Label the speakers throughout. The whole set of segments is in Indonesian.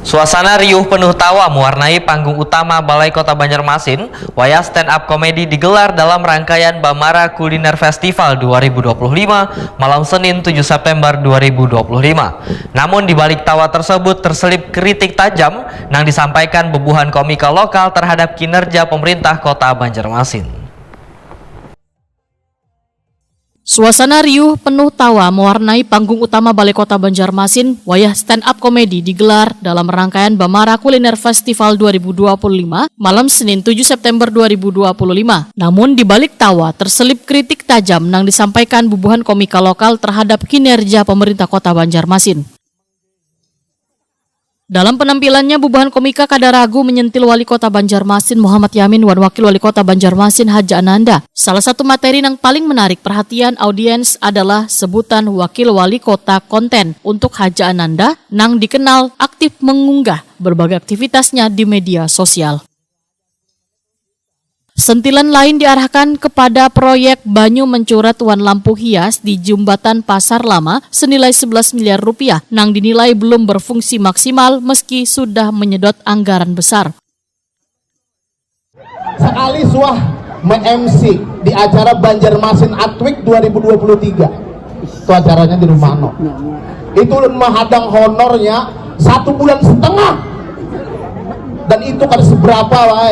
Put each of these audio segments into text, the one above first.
Speaker 1: Suasana riuh penuh tawa mewarnai panggung utama Balai Kota Banjarmasin. Wayang stand up komedi digelar dalam rangkaian Bamara Kuliner Festival 2025 malam Senin 7 September 2025. Namun di balik tawa tersebut terselip kritik tajam yang disampaikan bebuhan komika lokal terhadap kinerja pemerintah Kota Banjarmasin.
Speaker 2: Suasana riuh penuh tawa mewarnai panggung utama Balai Kota Banjarmasin. Wayang stand up komedi digelar dalam rangkaian Bamara Kuliner Festival 2025 malam Senin 7 September 2025. Namun di balik tawa terselip kritik tajam yang disampaikan bubuhan komika lokal terhadap kinerja pemerintah Kota Banjarmasin. Dalam penampilannya, bubuhan komika Kadaragu menyentil Wali Kota Banjarmasin Muhammad Yamin dan Wakil Wali Kota Banjarmasin Haji Ananda. Salah satu materi yang paling menarik perhatian audiens adalah sebutan Wakil Wali Kota konten untuk Haji Ananda yang dikenal aktif mengunggah berbagai aktivitasnya di media sosial. Sentilan lain diarahkan kepada proyek Banyu Mencurat Wan Lampu Hias di Jembatan Pasar Lama senilai 11 miliar rupiah yang dinilai belum berfungsi maksimal meski sudah menyedot anggaran besar.
Speaker 3: Sekali suah me-MC di acara Banjarmasin Art Week 2023. Itu acaranya di Rumano. Itu menghadang honornya 1,5 bulan. Dan itu kan seberapa, wah.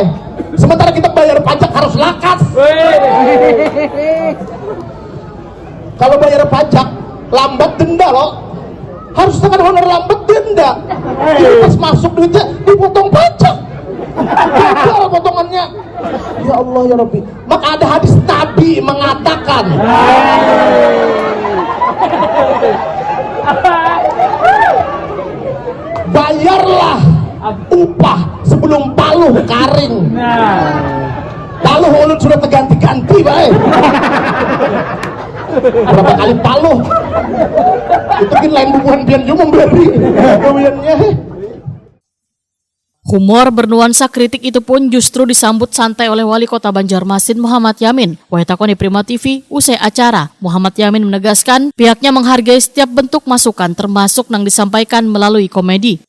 Speaker 3: Sementara kita bayar pajak harus lakas. Kalau bayar pajak lambat denda loh. Harus dengan honor lambat denda. Jadi pas masuk duitnya dipotong pajak. Berapa potongannya? Ya Allah ya Rabbi. Maka ada hadis Nabi mengatakan, bayarlah upah sebelum paluh karing. Paluh ulun sudah terganti-ganti, baik. Berapa kali paluh? Itu kan lain bubuhan pian juga memberi bubuhannya.
Speaker 2: Humor bernuansa kritik itu pun justru disambut santai oleh Wali Kota Banjarmasin Muhammad Yamin. Waitakoni Prima TV, usai acara, Muhammad Yamin menegaskan pihaknya menghargai setiap bentuk masukan termasuk yang disampaikan melalui komedi.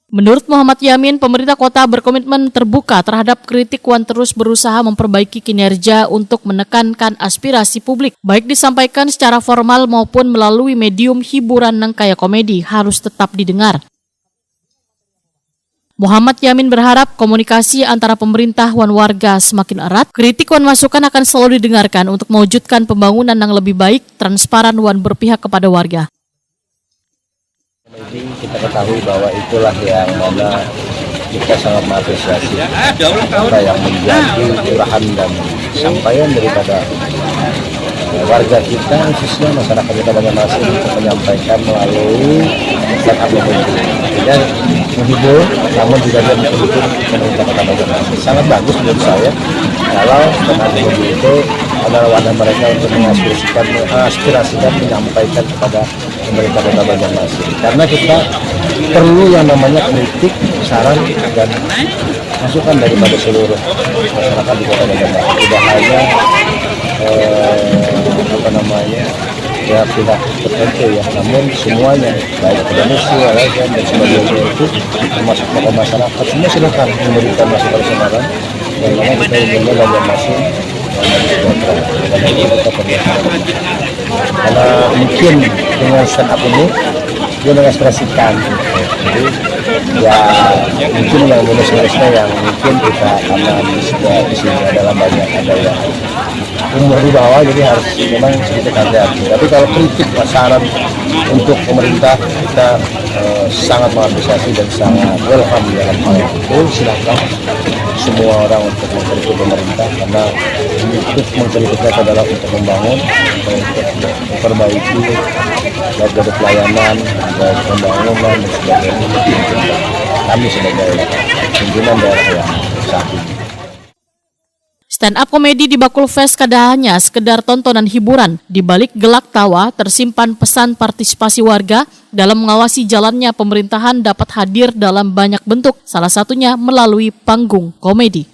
Speaker 2: Menurut Muhammad Yamin, pemerintah kota berkomitmen terbuka terhadap kritik dan terus berusaha memperbaiki kinerja untuk menekankan aspirasi publik, baik disampaikan secara formal maupun melalui medium hiburan yang kayak komedi harus tetap didengar. Muhammad Yamin berharap komunikasi antara pemerintah dan warga semakin erat, kritik dan masukan akan selalu didengarkan untuk mewujudkan pembangunan yang lebih baik, transparan dan berpihak kepada warga.
Speaker 4: Jadi kita ketahui bahwa itulah yang mana kita sangat mengapresiasi apa yang menjadi curahan dan sampaian daripada warga kita, khususnya masyarakat Kota Banjarmasin untuk menyampaikan melalui stand up komedi. Tidak menghibur, namun juga dia menghibur pemerintah Kota Banjarmasin. Sangat bagus menurut saya kalau stand up komedi itu adalah wadah mereka untuk mengaspirasikan, menyampaikan kepada pemerintah Kota Banjarmasin. Karena kita perlu yang namanya kritik, saran dan masukan daripada seluruh masyarakat di Kota Banjarmasin. Tidak hanya ya pihak tertentu ya, namun semuanya baik akademisi, LSM dan sebagainya itu termasuk tokoh masyarakat semua silakan memberikan masukan-masukan yang mana kita inginnya Banjarmasin karena mungkin dengan stand up ini dia mengekspresikan, jadi ya mungkin yang minus-minusnya yang mungkin kita analis di sini adalah banyak ada yang umur di bawah, jadi harus memang sedikit hati-hati. Tapi kalau kritik saran untuk pemerintah kita sangat mengapresiasi dan sangat welcome dalam hal itu. Silakan semua orang untuk mengkritik pemerintah karena untuk mengkritiknya adalah untuk membangun, untuk memperbaiki dari pelayanan, dari pembangunan dan sebagainya. Kami sebagai pimpinan daerah yang saat ini.
Speaker 2: Stand up komedi di Bakul Fest kada hanya sekedar tontonan hiburan. Di balik gelak tawa tersimpan pesan partisipasi warga dalam mengawasi jalannya pemerintahan dapat hadir dalam banyak bentuk, salah satunya melalui panggung komedi.